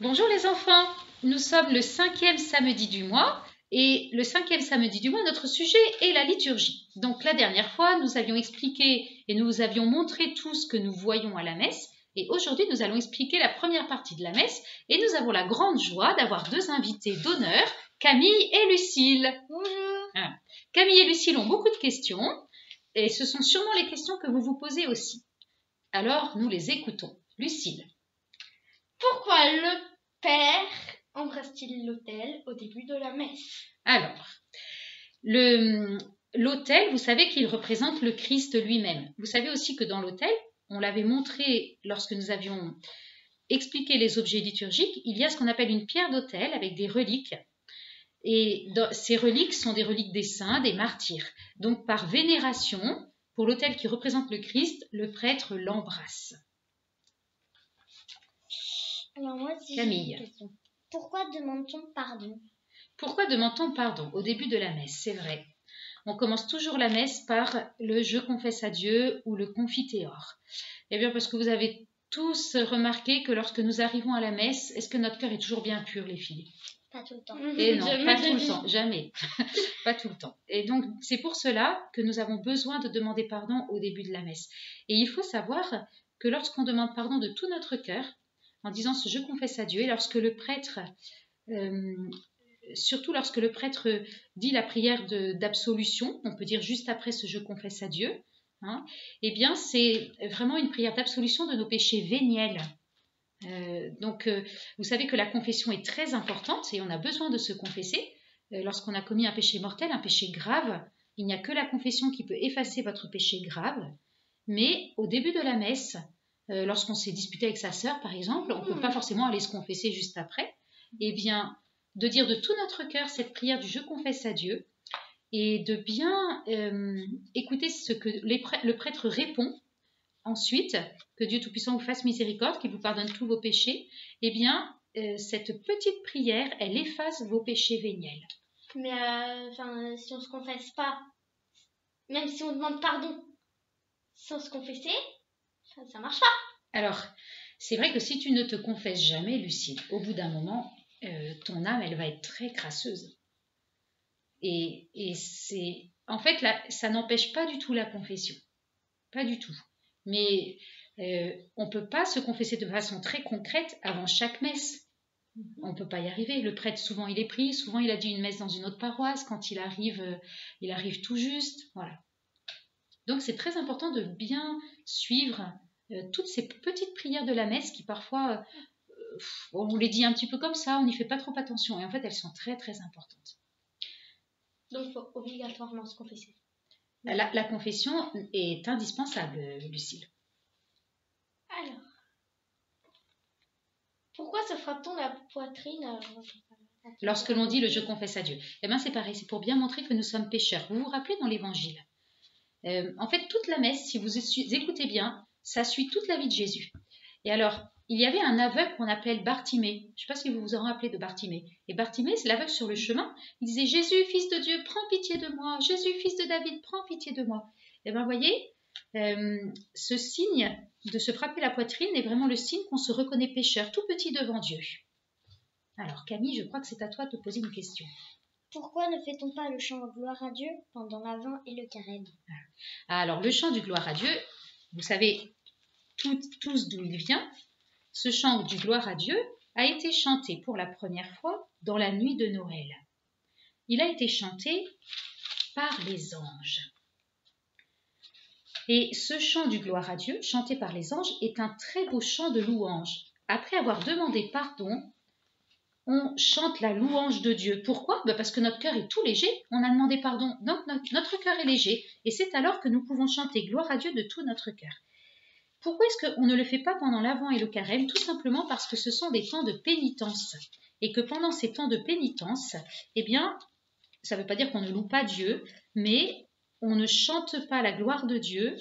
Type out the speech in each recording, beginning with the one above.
Bonjour les enfants, nous sommes le 5e samedi du mois et le 5e samedi du mois, notre sujet est la liturgie. Donc la dernière fois, nous avions expliqué et nous vous avions montré tout ce que nous voyons à la messe et aujourd'hui, nous allons expliquer la première partie de la messe et nous avons la grande joie d'avoir deux invités d'honneur, Camille et Lucille. Bonjour. Voilà. Camille et Lucille ont beaucoup de questions et ce sont sûrement les questions que vous vous posez aussi. Alors, nous les écoutons. Lucille. Pourquoi le Père embrasse-t-il l'autel au début de la messe? Alors, l'autel, vous savez qu'il représente le Christ lui-même. Vous savez aussi que dans l'autel, on l'avait montré lorsque nous avions expliqué les objets liturgiques, il y a ce qu'on appelle une pierre d'autel avec des reliques. Et ces reliques sont des reliques des saints, des martyrs. Donc, par vénération, pour l'autel qui représente le Christ, le prêtre l'embrasse. Alors moi aussi, Camille. j'ai une question. Pourquoi demande-t-on pardon? Pourquoi demande-t-on pardon au début de la messe? C'est vrai. On commence toujours la messe par le « Je confesse à Dieu » ou le « Confiteor ». Eh bien, parce que vous avez tous remarqué que lorsque nous arrivons à la messe, est-ce que notre cœur est toujours bien pur, les filles? Pas tout le temps. Et non, pas tout le temps, jamais. Pas tout le temps. Et donc, c'est pour cela que nous avons besoin de demander pardon au début de la messe. Et il faut savoir que lorsqu'on demande pardon de tout notre cœur, en disant ce « Je confesse à Dieu », et lorsque le prêtre... surtout lorsque le prêtre dit la prière d'absolution, on peut dire juste après ce « Je confesse à Dieu », hein, eh bien c'est vraiment une prière d'absolution de nos péchés véniels. Vous savez que la confession est très importante et on a besoin de se confesser. Lorsqu'on a commis un péché mortel, un péché grave, il n'y a que la confession qui peut effacer votre péché grave. Mais au début de la messe, lorsqu'on s'est disputé avec sa sœur par exemple, on ne peut pas forcément aller se confesser juste après. Eh bien, de dire de tout notre cœur cette prière du « Je confesse à Dieu » et de bien écouter ce que le prêtre répond ensuite, que Dieu Tout-Puissant vous fasse miséricorde, qu'il vous pardonne tous vos péchés, eh bien, cette petite prière, elle efface vos péchés véniels. Mais si on ne se confesse pas, même si on demande pardon sans se confesser, ça ne marche pas. Alors, c'est vrai que si tu ne te confesses jamais, Lucille, au bout d'un moment, ton âme, elle va être très crasseuse. Et c'est... En fait, là, ça n'empêche pas du tout la confession. Pas du tout. Mais on ne peut pas se confesser de façon très concrète avant chaque messe. On ne peut pas y arriver. Le prêtre, souvent, il est pris. Souvent, il a dit une messe dans une autre paroisse. Quand il arrive tout juste. Voilà. Donc, c'est très important de bien suivre toutes ces petites prières de la messe qui, parfois, on les dit un petit peu comme ça. On n'y fait pas trop attention. Et en fait, elles sont très, très importantes. Donc, il faut obligatoirement se confesser. La confession est indispensable, Lucille. Alors, pourquoi se frappe-t-on la poitrine lorsque l'on dit le « Je confesse à Dieu »? Eh bien, c'est pareil, c'est pour bien montrer que nous sommes pécheurs. Vous vous rappelez dans l'Évangile, en fait, toute la messe, si vous écoutez bien, ça suit toute la vie de Jésus. Et alors, il y avait un aveugle qu'on appelle Bartimée. Je ne sais pas si vous vous en rappelez de Bartimée. Et Bartimée, c'est l'aveugle sur le chemin. Il disait « Jésus, fils de Dieu, prends pitié de moi. Jésus, fils de David, prends pitié de moi. » Eh bien, voyez, ce signe de se frapper la poitrine est vraiment le signe qu'on se reconnaît pécheur, tout petit devant Dieu. Alors, Camille, je crois que c'est à toi de te poser une question. Pourquoi ne fait-on pas le chant de gloire à Dieu pendant l'Avent et le Carême? Alors, le chant du gloire à Dieu, vous savez tous d'où il vient. Ce chant du gloire à Dieu a été chanté pour la première fois dans la nuit de Noël. Il a été chanté par les anges. Et ce chant du gloire à Dieu, chanté par les anges, est un très beau chant de louange. Après avoir demandé pardon, on chante la louange de Dieu. Pourquoi? Parce que notre cœur est tout léger, on a demandé pardon, donc notre cœur est léger. Et c'est alors que nous pouvons chanter gloire à Dieu de tout notre cœur. Pourquoi est-ce qu'on ne le fait pas pendant l'Avent et le Carême? Tout simplement parce que ce sont des temps de pénitence. Et que pendant ces temps de pénitence, eh bien, ça ne veut pas dire qu'on ne loue pas Dieu, mais on ne chante pas la gloire de Dieu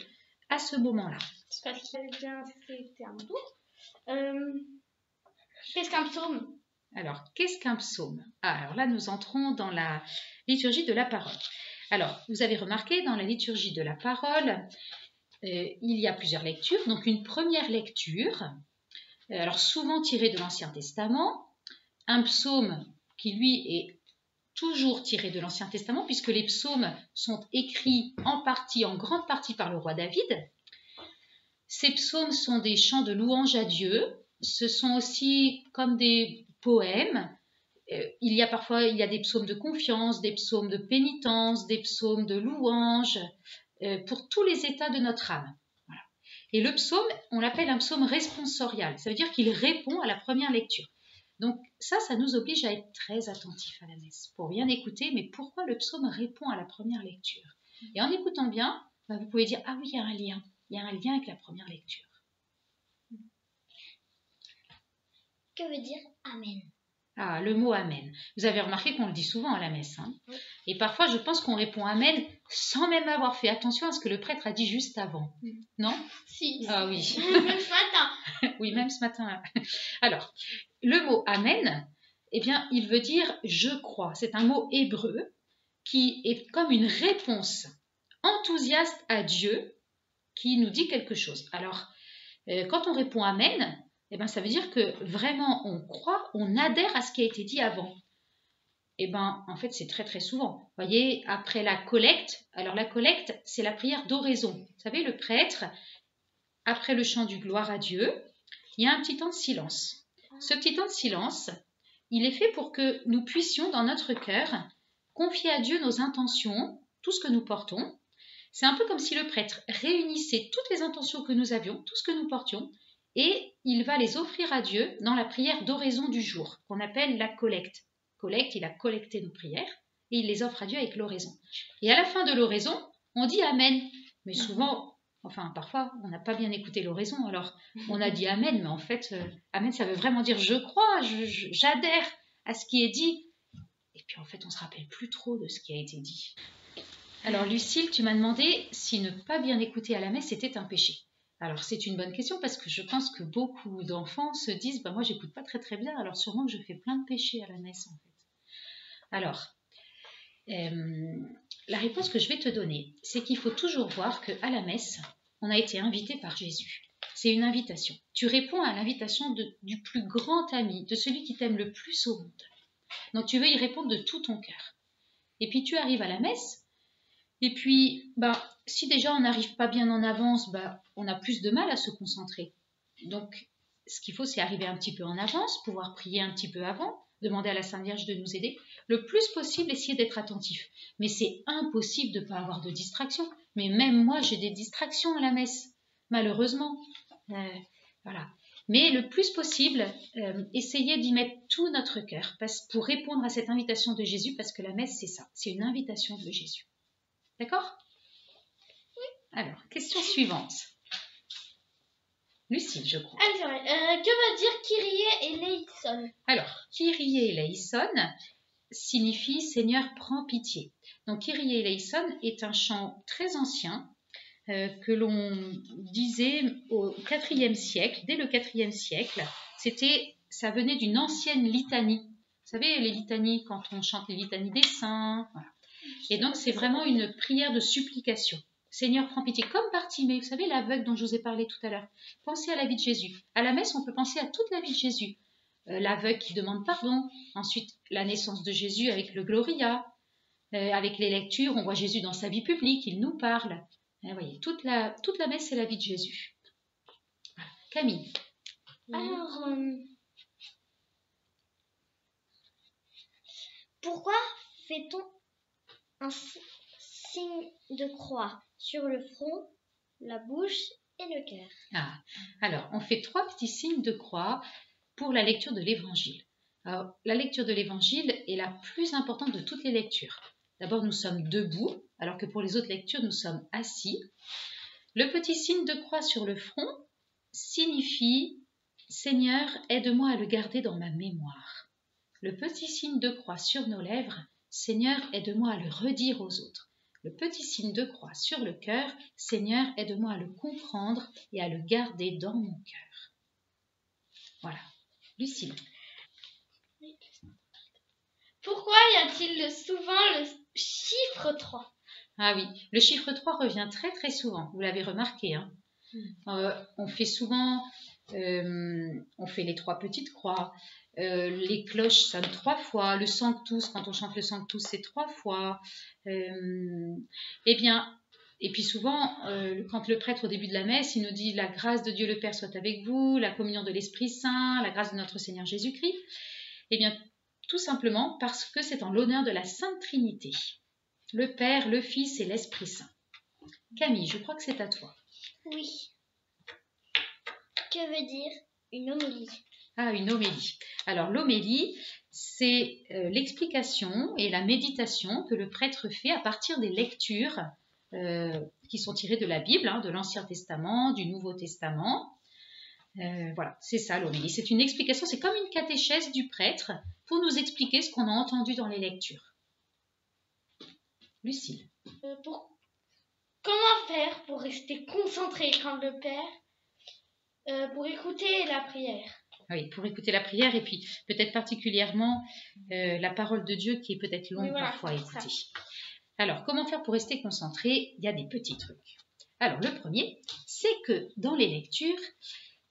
à ce moment-là. Parce que c'était un tour. Qu'est-ce qu'un psaume? Alors, qu'est-ce qu'un psaume? Alors là, nous entrons dans la liturgie de la parole. Alors, vous avez remarqué, dans la liturgie de la parole, il y a plusieurs lectures. Donc, une première lecture alors souvent tiré de l'Ancien Testament, un psaume qui lui est toujours tiré de l'Ancien Testament, puisque les psaumes sont écrits en grande partie par le roi David. Ces psaumes sont des chants de louange à Dieu, ce sont aussi comme des poèmes. Il y a des psaumes de confiance, des psaumes de pénitence, des psaumes de louange, pour tous les états de notre âme. Voilà. Et le psaume, on l'appelle un psaume responsorial, ça veut dire qu'il répond à la première lecture. Donc ça nous oblige à être très attentifs à la messe, pour bien écouter, mais pourquoi le psaume répond à la première lecture? Et en écoutant bien, vous pouvez dire, ah oui, il y a un lien avec la première lecture. Que veut dire Amen? Ah, le mot Amen. Vous avez remarqué qu'on le dit souvent à la messe. Hein, oui. Et parfois, je pense qu'on répond Amen sans même avoir fait attention à ce que le prêtre a dit juste avant. Non? Si. Ah oui. Même ce matin. Oui, même ce matin. Alors, le mot Amen, eh bien, il veut dire je crois. C'est un mot hébreu qui est comme une réponse enthousiaste à Dieu qui nous dit quelque chose. Alors, quand on répond Amen, eh bien, ça veut dire que vraiment on croit, on adhère à ce qui a été dit avant. Eh bien, en fait, c'est très très souvent. Vous voyez, après la collecte, alors la collecte, c'est la prière d'oraison. Vous savez, le prêtre, après le chant du gloire à Dieu, il y a un petit temps de silence. Ce petit temps de silence, il est fait pour que nous puissions, dans notre cœur, confier à Dieu nos intentions, tout ce que nous portons. C'est un peu comme si le prêtre réunissait toutes les intentions que nous avions, tout ce que nous portions, et il va les offrir à Dieu dans la prière d'oraison du jour, qu'on appelle la collecte. Collecte, il a collecté nos prières, et il les offre à Dieu avec l'oraison. Et à la fin de l'oraison, on dit Amen. Mais souvent, parfois, on n'a pas bien écouté l'oraison, alors on a dit Amen, mais en fait, Amen, ça veut vraiment dire je crois, j'adhère à ce qui est dit. Et puis en fait, on ne se rappelle plus trop de ce qui a été dit. Alors Lucille, tu m'as demandé si ne pas bien écouter à la messe était un péché. Alors c'est une bonne question parce que je pense que beaucoup d'enfants se disent moi j'écoute pas très très bien, alors sûrement que je fais plein de péchés à la messe en fait. Alors la réponse que je vais te donner, c'est qu'il faut toujours voir qu'à la messe, on a été invité par Jésus. C'est une invitation. Tu réponds à l'invitation du plus grand ami, de celui qui t'aime le plus au monde. Donc tu veux y répondre de tout ton cœur. Et puis tu arrives à la messe. Et puis, si déjà on n'arrive pas bien en avance, on a plus de mal à se concentrer. Donc, ce qu'il faut, c'est arriver un petit peu en avance, pouvoir prier un petit peu avant, demander à la Sainte Vierge de nous aider. Le plus possible, essayer d'être attentif. Mais c'est impossible de ne pas avoir de distraction. Mais même moi, j'ai des distractions à la messe, malheureusement. Voilà. Mais le plus possible, essayez d'y mettre tout notre cœur pour répondre à cette invitation de Jésus, parce que la messe, c'est ça, c'est une invitation de Jésus. D'accord? Oui. Alors, question suivante. Lucille, je crois. Que veut dire Kyrie eleison? Alors, Kyrie eleison signifie Seigneur, prends pitié. Donc, Kyrie eleison est un chant très ancien que l'on disait au IVe siècle, dès le IVe siècle. Ça venait d'une ancienne litanie. Vous savez, les litanies, quand on chante les litanies des saints, voilà. Et donc, c'est vraiment une prière de supplication. Seigneur, prends pitié. Comme Bartimée, vous savez, l'aveugle dont je vous ai parlé tout à l'heure. Pensez à la vie de Jésus. À la messe, on peut penser à toute la vie de Jésus. L'aveugle qui demande pardon. Ensuite, la naissance de Jésus avec le Gloria. Avec les lectures, on voit Jésus dans sa vie publique, il nous parle. Vous voyez, toute la messe, c'est la vie de Jésus. Voilà. Camille. Alors, pourquoi fait-on un signe de croix sur le front, la bouche et le cœur? Alors, on fait 3 petits signes de croix pour la lecture de l'Évangile. Alors, la lecture de l'Évangile est la plus importante de toutes les lectures. D'abord, nous sommes debout, alors que pour les autres lectures, nous sommes assis. Le petit signe de croix sur le front signifie « Seigneur, aide-moi à le garder dans ma mémoire ». Le petit signe de croix sur nos lèvres « Seigneur, aide-moi à le redire aux autres ». Le petit signe de croix sur le cœur « Seigneur, aide-moi à le comprendre et à le garder dans mon cœur ». Voilà. Lucille. Pourquoi y a-t-il souvent le chiffre 3? Ah oui, le chiffre 3 revient très très souvent, vous l'avez remarqué. Hein. On fait souvent On fait les 3 petites croix. Les cloches sonnent 3 fois. Le Sanctus, quand on chante le Sanctus, c'est 3 fois. Eh bien, et puis souvent, quand le prêtre, au début de la messe, il nous dit « La grâce de Dieu le Père soit avec vous, la communion de l'Esprit Saint, la grâce de notre Seigneur Jésus-Christ », eh bien, tout simplement parce que c'est en l'honneur de la Sainte Trinité, le Père, le Fils et l'Esprit Saint. Camille, je crois que c'est à toi. Oui. Que veut dire une homélie? Ah, une homélie. Alors, l'homélie, c'est l'explication et la méditation que le prêtre fait à partir des lectures qui sont tirées de la Bible, de l'Ancien Testament, du Nouveau Testament. Voilà, c'est ça l'homélie. C'est une explication, c'est comme une catéchèse du prêtre pour nous expliquer ce qu'on a entendu dans les lectures. Lucille. Comment faire pour rester concentré quand le Père, pour écouter la prière? Oui, pour écouter la prière et puis peut-être particulièrement la parole de Dieu qui est peut-être longue parfois à écouter. Alors, comment faire pour rester concentré? Il y a des petits trucs. Alors, le premier, c'est que dans les lectures,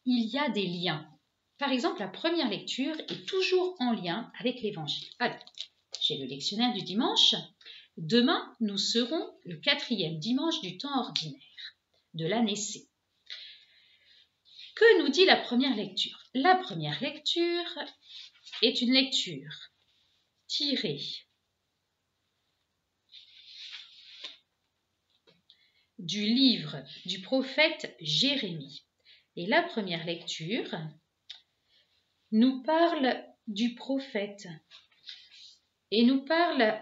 il y a des liens. Par exemple, la première lecture est toujours en lien avec l'Évangile. Alors, j'ai le lectionnaire du dimanche. Demain, nous serons le 4e dimanche du temps ordinaire de l'année C. Que nous dit la première lecture? La première lecture est une lecture tirée du livre du prophète Jérémie. Et la première lecture nous parle du prophète et nous parle...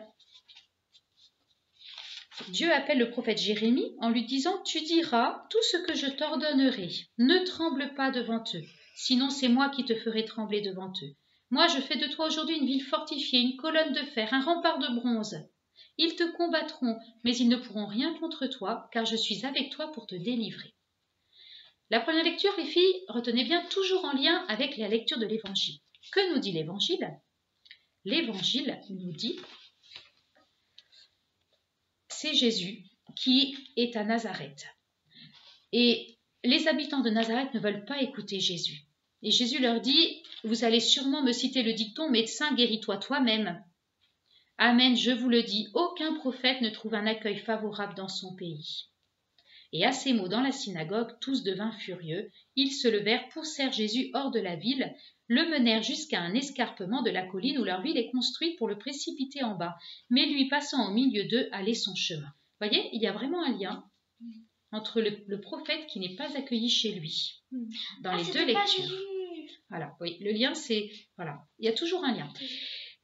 Dieu appelle le prophète Jérémie en lui disant « Tu diras tout ce que je t'ordonnerai. Ne tremble pas devant eux, sinon c'est moi qui te ferai trembler devant eux. Moi, je fais de toi aujourd'hui une ville fortifiée, une colonne de fer, un rempart de bronze. Ils te combattront, mais ils ne pourront rien contre toi, car je suis avec toi pour te délivrer. » La première lecture, les filles, retenez bien, toujours en lien avec la lecture de l'Évangile. Que nous dit l'Évangile? L'Évangile nous dit... C'est Jésus qui est à Nazareth. Et les habitants de Nazareth ne veulent pas écouter Jésus. Et Jésus leur dit, vous allez sûrement me citer le dicton, médecin, guéris-toi toi-même. Amen, je vous le dis, aucun prophète ne trouve un accueil favorable dans son pays. Et à ces mots dans la synagogue, tous devinrent furieux. Ils se levèrent, poussèrent Jésus hors de la ville, le menèrent jusqu'à un escarpement de la colline où leur ville est construite pour le précipiter en bas, mais lui passant au milieu d'eux allait son chemin. Vous voyez, il y a vraiment un lien entre le prophète qui n'est pas accueilli chez lui dans les deux lectures. Voilà, oui, le lien c'est... Voilà, il y a toujours un lien.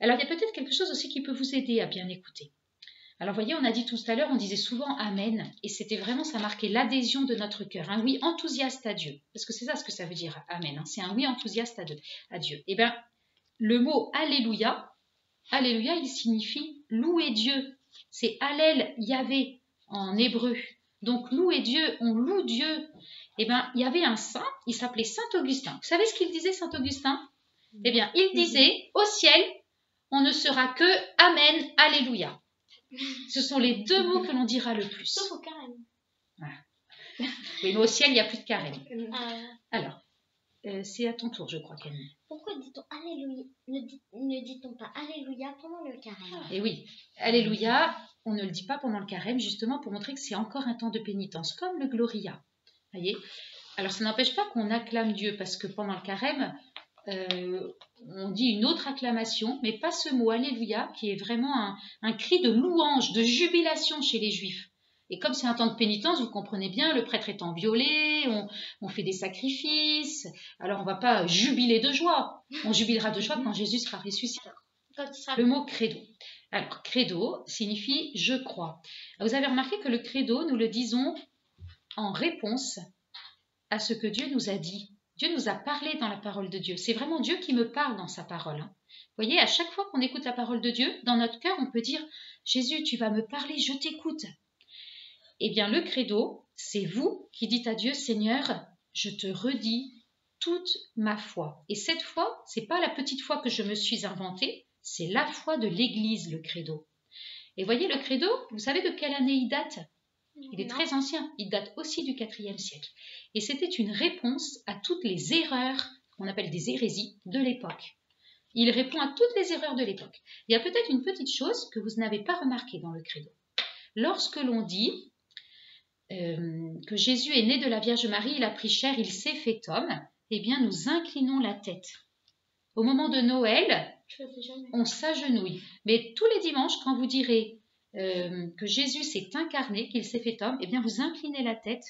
Alors, il y a peut-être quelque chose aussi qui peut vous aider à bien écouter. Alors, vous voyez, on a dit tout à l'heure, on disait souvent « Amen » et c'était vraiment, ça marquait l'adhésion de notre cœur, un oui enthousiaste à Dieu. Parce que c'est ça ce que ça veut dire, « Amen », c'est un oui enthousiaste à Dieu. Eh bien, le mot « Alléluia », Alléluia, il signifie « louer Dieu ». C'est « Hallel Yahvé » en hébreu. Donc, louer Dieu, on loue Dieu. Eh bien, il y avait un saint, il s'appelait Saint Augustin. Vous savez ce qu'il disait, Saint Augustin? Eh bien, il disait « Au ciel, on ne sera que « Amen, Alléluia ». Ce sont les deux mots que l'on dira le plus. Sauf au carême. Voilà. Oui, mais au ciel, il n'y a plus de carême. Alors, c'est à ton tour, je crois, Camille. Pourquoi dit-on Alléluia? Ne dit-on pas Alléluia pendant le carême? Eh oui, Alléluia, on ne le dit pas pendant le carême, justement pour montrer que c'est encore un temps de pénitence, comme le Gloria. Voyez. Alors, ça n'empêche pas qu'on acclame Dieu, parce que pendant le carême, on dit une autre acclamation, mais pas ce mot Alléluia, qui est vraiment un cri de louange, de jubilation chez les Juifs. Et comme c'est un temps de pénitence, vous comprenez bien, le prêtre étant violé, on fait des sacrifices, alors on ne va pas jubiler de joie. On jubilera de joie quand Jésus sera ressuscité. Le mot credo. Alors, credo signifie « je crois ». Vous avez remarqué que le credo, nous le disons en réponse à ce que Dieu nous a dit. Dieu nous a parlé dans la parole de Dieu. C'est vraiment Dieu qui me parle dans sa parole. Vous voyez, à chaque fois qu'on écoute la parole de Dieu, dans notre cœur, on peut dire « Jésus, tu vas me parler, je t'écoute ». Eh bien, le credo, c'est vous qui dites à Dieu « Seigneur, je te redis toute ma foi ». Et cette foi, ce n'est pas la petite foi que je me suis inventée, c'est la foi de l'Église, le credo. Et voyez, le credo, vous savez de quelle année il date? Il est Non. très ancien, il date aussi du IVe siècle. Et c'était une réponse à toutes les erreurs, qu'on appelle des hérésies, de l'époque. Il répond à toutes les erreurs de l'époque. Il y a peut-être une petite chose que vous n'avez pas remarquée dans le credo. Lorsque l'on dit que Jésus est né de la Vierge Marie, il a pris chair, il s'est fait homme, eh bien nous inclinons la tête. Au moment de Noël, on s'agenouille. Mais tous les dimanches, quand vous direz que Jésus s'est incarné, qu'il s'est fait homme, eh bien vous inclinez la tête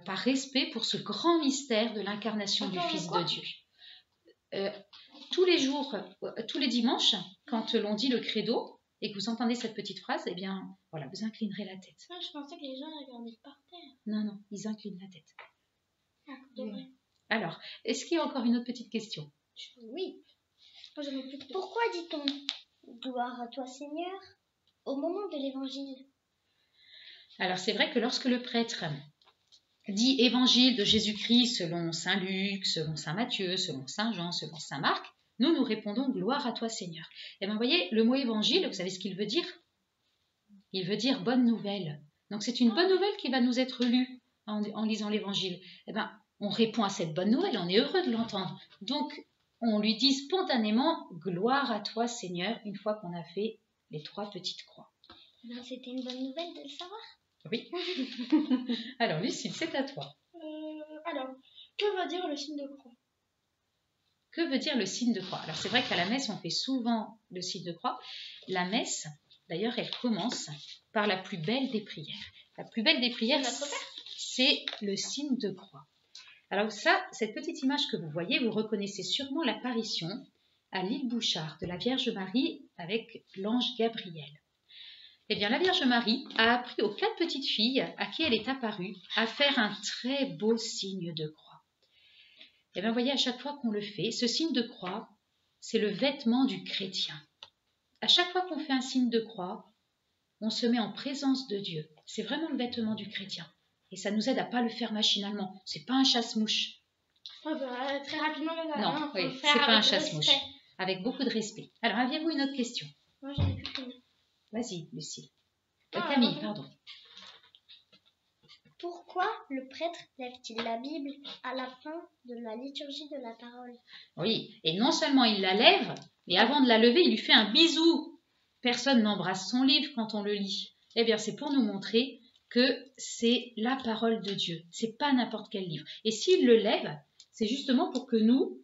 par respect pour ce grand mystère de l'incarnation du Fils de Dieu. Tous les jours, tous les dimanches, quand l'on dit le credo et que vous entendez cette petite phrase, eh bien voilà, vous inclinerez la tête. Je pensais que les gens regardaient par terre. Non, ils inclinent la tête. Ah, oui. Alors, est-ce qu'il y a encore une autre petite question? Oui. Pourquoi dit-on gloire à toi Seigneur au moment de l'évangile? Alors c'est vrai que lorsque le prêtre dit évangile de Jésus-Christ selon saint Luc, selon saint Matthieu, selon saint Jean, selon saint Marc, nous répondons gloire à toi Seigneur. Et bien vous voyez, le mot évangile, vous savez ce qu'il veut dire? Il veut dire bonne nouvelle. Donc c'est une bonne nouvelle qui va nous être lue en lisant l'évangile. Et bien on répond à cette bonne nouvelle, on est heureux de l'entendre. Donc on lui dit spontanément gloire à toi Seigneur une fois qu'on a fait les 3 petites croix. C'était une bonne nouvelle de le savoir. Oui. Alors Lucille, c'est à toi. Alors, que veut dire le signe de croix? Que veut dire le signe de croix? Alors c'est vrai qu'à la messe on fait souvent le signe de croix. La messe, d'ailleurs, elle commence par la plus belle des prières. La plus belle des prières, c'est le signe de croix. Alors ça, cette petite image que vous voyez, vous reconnaissez sûrement l'apparition à l'île Bouchard de la Vierge Marie avec l'ange Gabriel. Eh bien, la Vierge Marie a appris aux 4 petites filles à qui elle est apparue à faire un très beau signe de croix. Eh bien, vous voyez, à chaque fois qu'on le fait, ce signe de croix, c'est le vêtement du chrétien. À chaque fois qu'on fait un signe de croix, on se met en présence de Dieu. C'est vraiment le vêtement du chrétien. Et ça nous aide à ne pas le faire machinalement. C'est pas un chasse-mouche. Très rapidement, non, oui, c'est pas un chasse-mouche. Avec beaucoup de respect. Alors, aviez-vous une autre question? Moi, j'en ai plus qu'une. Vas-y, Lucie. Camille, pardon. Pourquoi le prêtre lève-t-il la Bible à la fin de la liturgie de la parole? Oui, et non seulement il la lève, mais avant de la lever, il lui fait un bisou. Personne n'embrasse son livre quand on le lit. Eh bien, c'est pour nous montrer que c'est la parole de Dieu. C'est pas n'importe quel livre. Et s'il le lève, c'est justement pour que nous,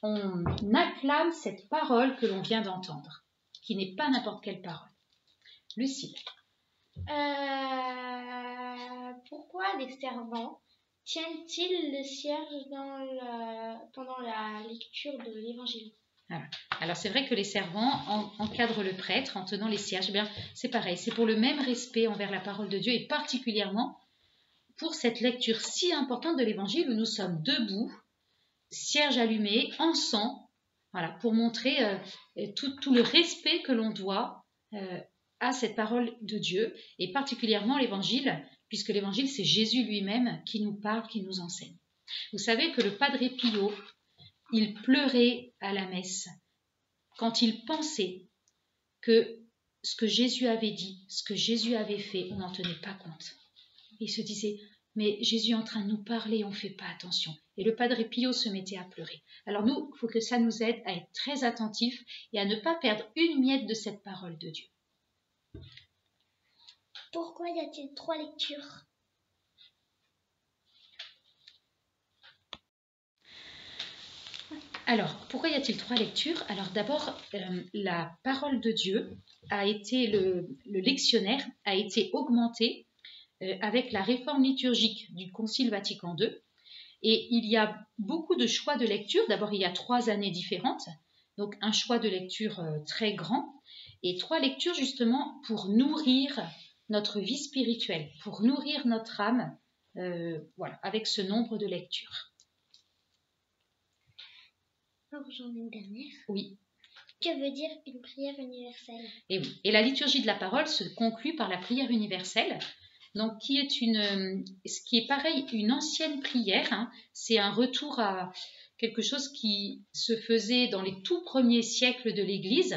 on acclame cette parole que l'on vient d'entendre, qui n'est pas n'importe quelle parole. Lucie. Pourquoi les servants tiennent-ils le cierge pendant la lecture de l'évangile? Alors c'est vrai que les servants encadrent le prêtre en tenant les cierges. Bien, c'est pareil, c'est pour le même respect envers la parole de Dieu et particulièrement pour cette lecture si importante de l'évangile où nous sommes debout, cierge allumé, encens, voilà, pour montrer tout le respect que l'on doit à cette parole de Dieu et particulièrement l'évangile, puisque l'évangile c'est Jésus lui-même qui nous parle, qui nous enseigne. Vous savez que le Padre Pio, il pleurait à la messe quand il pensait que ce que Jésus avait dit, ce que Jésus avait fait, on n'en tenait pas compte. Il se disait, mais Jésus est en train de nous parler, on ne fait pas attention. Et le Padre Pio se mettait à pleurer. Alors nous, il faut que ça nous aide à être très attentifs et à ne pas perdre une miette de cette parole de Dieu. Pourquoi y a-t-il 3 lectures? Alors, pourquoi y a-t-il 3 lectures? Alors d'abord, la parole de Dieu a été, le lectionnaire a été augmenté avec la réforme liturgique du Concile Vatican II. Et il y a beaucoup de choix de lecture. D'abord, il y a 3 années différentes, donc un choix de lecture très grand, et 3 lectures justement pour nourrir notre vie spirituelle, pour nourrir notre âme, voilà, avec ce nombre de lectures. Alors, j'en ai une dernière. Oui. Que veut dire une prière universelle? Et oui. Et la liturgie de la parole se conclut par la prière universelle, donc qui est pareil, une ancienne prière, hein. C'est un retour à quelque chose qui se faisait dans les tout premiers siècles de l'Église.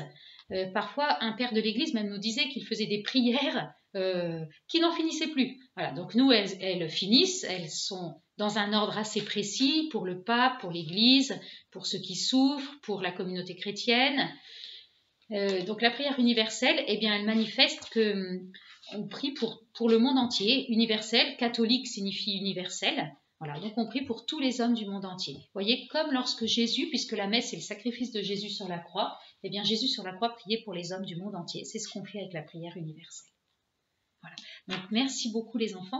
Parfois, un père de l'Église même nous disait qu'il faisait des prières qui n'en finissaient plus. Voilà, donc nous, elles finissent, elles sont dans un ordre assez précis pour le pape, pour l'Église, pour ceux qui souffrent, pour la communauté chrétienne. Donc la prière universelle, eh bien, elle manifeste que on prie pour le monde entier. Universel, catholique signifie universel. Voilà, donc on prie pour tous les hommes du monde entier. Vous voyez, comme lorsque Jésus, puisque la messe est le sacrifice de Jésus sur la croix, eh bien Jésus sur la croix priait pour les hommes du monde entier. C'est ce qu'on fait avec la prière universelle. Voilà. Donc merci beaucoup les enfants.